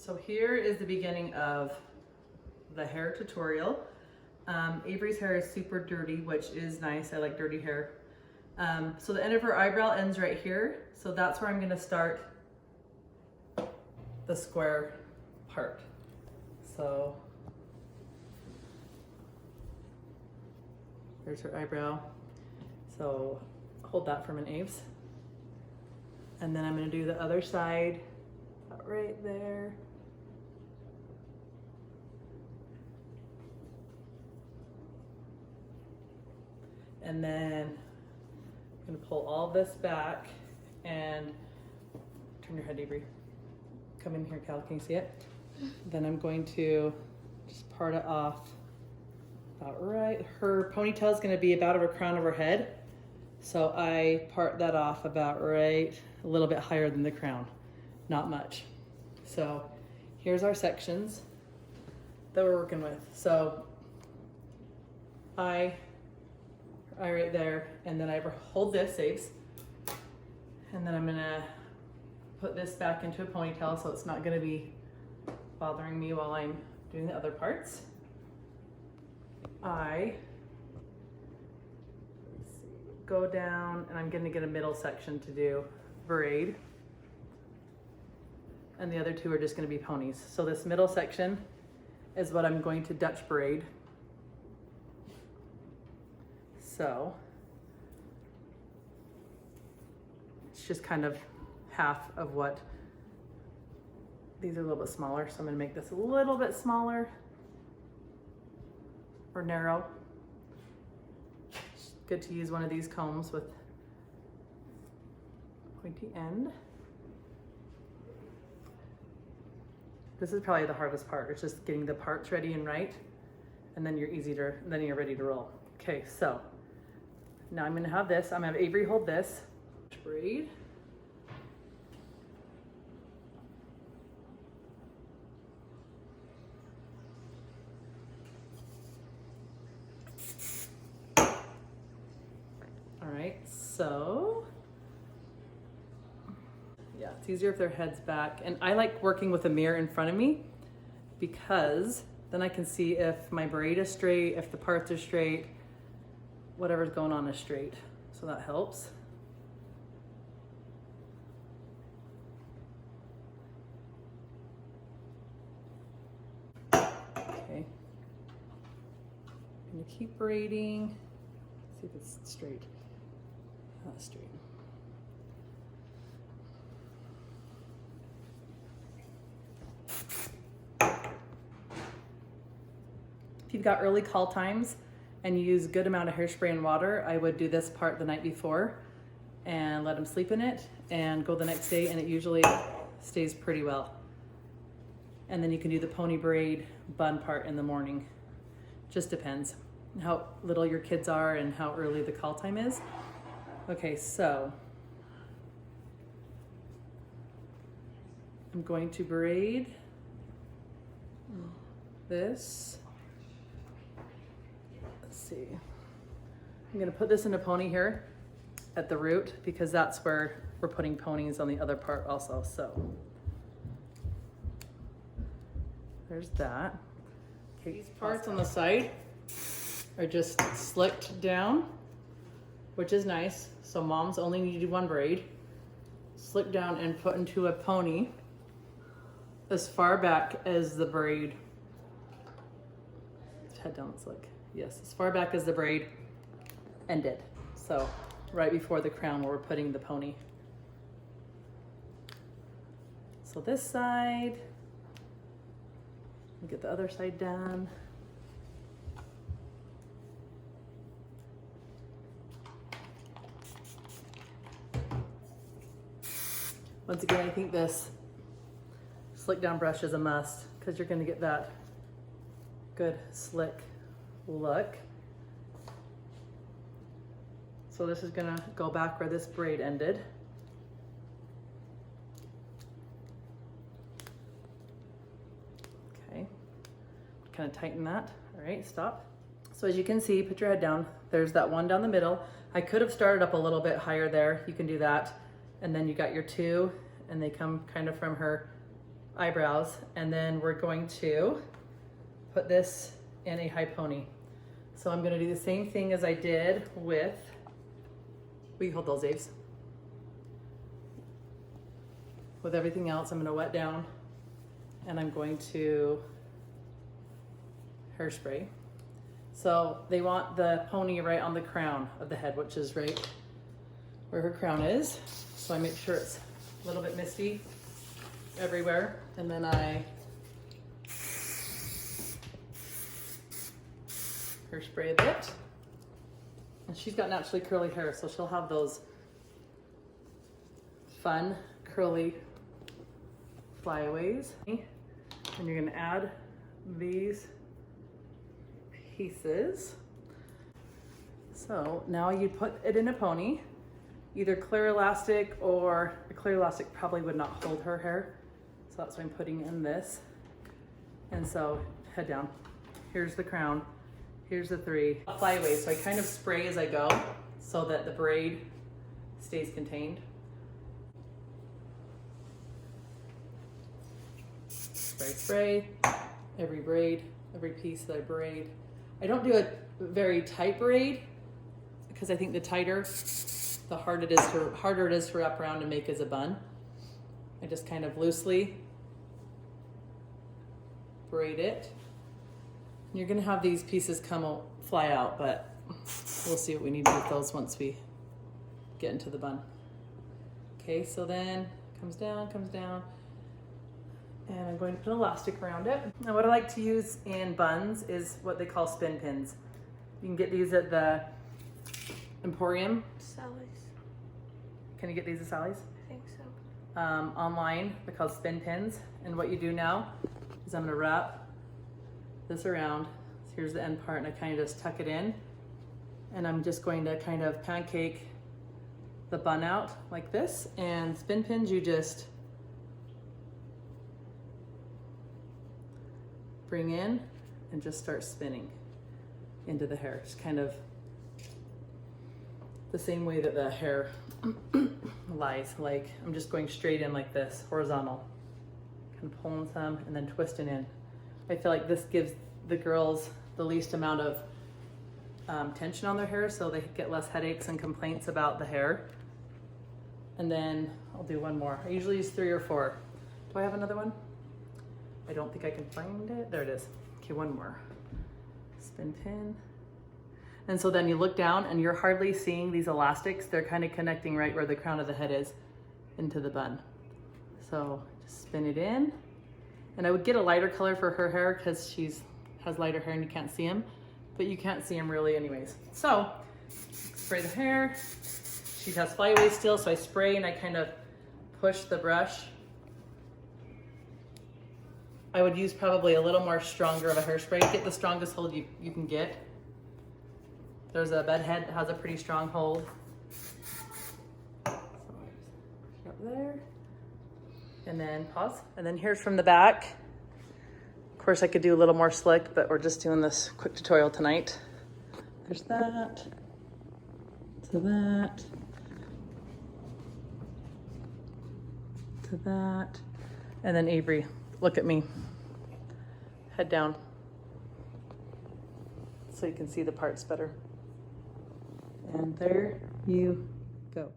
So here is the beginning of the hair tutorial. Avery's hair is super dirty, which is nice. I like dirty hair. So the end of her eyebrow ends right here. So that's where I'm gonna start the square part. So there's her eyebrow. So hold that for a minute, Aves. And then I'm gonna do the other side right there. And then I'm gonna pull all this back and turn your head, Avery. Come in here, Cal, can you see it? Then I'm going to just part it off about right. Her ponytail is gonna be about over the crown of her head. So I part that off about right, a little bit higher than the crown, not much. So here's our sections that we're working with. So I right there, and then I hold this, Saves, and then I'm gonna put this back into a ponytail so it's not gonna be bothering me while I'm doing the other parts. I go down and I'm gonna get a middle section to do braid, and the other two are just gonna be ponies. So this middle section is what I'm going to Dutch braid. So it's just kind of half of what, these are a little bit smaller, so I'm gonna make this a little bit smaller or narrow. It's good to use one of these combs with pointy end. This is probably the hardest part. It's just getting the parts ready and right, and then then you're ready to roll. Okay, so now I'm gonna have this. I'm gonna have Avery hold this. Braid. All right, so yeah, it's easier if their head's back. And I like working with a mirror in front of me because then I can see if my braid is straight, if the parts are straight, whatever's going on is straight. So that helps. Okay. I'm gonna keep braiding. See if it's straight. Not straight. If you've got early call times and you use a good amount of hairspray and water, I would do this part the night before and let them sleep in it and go the next day, and it usually stays pretty well. And then you can do the pony braid bun part in the morning. Just depends how little your kids are and how early the call time is. Okay, so I'm going to braid this. Let's see. I'm gonna put this in a pony here at the root because that's where we're putting ponies on the other part also. So there's that. Okay, these parts on the side are just slicked down, which is nice. So moms only need to do one braid. Slick down and put into a pony as far back as the braid. Head down, slick. Yes, as far back as the braid ended. So right before the crown where we're putting the pony. So this side, get the other side done. Once again, I think this slick down brush is a must because you're going to get that good slick look. So this is going to go back where this braid ended. Okay, kind of tighten that. All right, stop. So as you can see, put your head down. There's that one down the middle. I could have started up a little bit higher there. You can do that. And then you got your two, and they come kind of from her eyebrows, and then we're going to put this in a high pony. So I'm gonna do the same thing as I did with, will you hold those, Aves? With everything else, I'm gonna wet down and I'm going to hairspray. So they want the pony right on the crown of the head, which is right where her crown is. So I make sure it's a little bit misty everywhere. And then I hairspray a bit. And she's got naturally curly hair, so she'll have those fun curly flyaways. And you're gonna add these pieces. So now you put it in a pony, either clear elastic, or a clear elastic probably would not hold her hair. So that's why I'm putting in this. And so head down. Here's the crown. Here's the 3 flyaways. So I kind of spray as I go so that the braid stays contained. Spray, every braid, every piece that I braid. I don't do a very tight braid because I think the tighter, the harder it is to wrap around and make as a bun. I just kind of loosely braid it. You're gonna have these pieces fly out, but we'll see what we need to do with those once we get into the bun. Okay, so then comes down, and I'm going to put elastic around it. Now what I like to use in buns is what they call spin pins. You can get these at the Emporium. Sally's. Can you get these at Sally's? I think so. Online, they're called spin pins. And what you do now is I'm gonna wrap this around. So here's the end part, and I kind of just tuck it in. And I'm just going to kind of pancake the bun out like this. And spin pins, you just bring in and just start spinning into the hair. Just kind of the same way that the hair lies. Like I'm just going straight in like this, horizontal. Kind of pulling some and then twisting in. I feel like this gives the girls the least amount of tension on their hair, so they get less headaches and complaints about the hair. And then I'll do one more. I usually use 3 or 4. Do I have another one? I don't think I can find it. There it is. Okay, one more. Spin pin. And so then you look down and you're hardly seeing these elastics. They're kind of connecting right where the crown of the head is into the bun. So just spin it in. And I would get a lighter color for her hair because she has lighter hair and you can't see them, but you can't see them really anyways. So spray the hair. She has flyaways still, so I spray and I kind of push the brush. I would use probably a little more stronger of a hairspray. Get the strongest hold you can get. There's a bed head that has a pretty strong hold. So up there. And then pause. And then here's from the back. Of course I could do a little more slick, but we're just doing this quick tutorial tonight. There's that. To that. To that. And then Avery, look at me. Head down. So you can see the parts better. And there you go.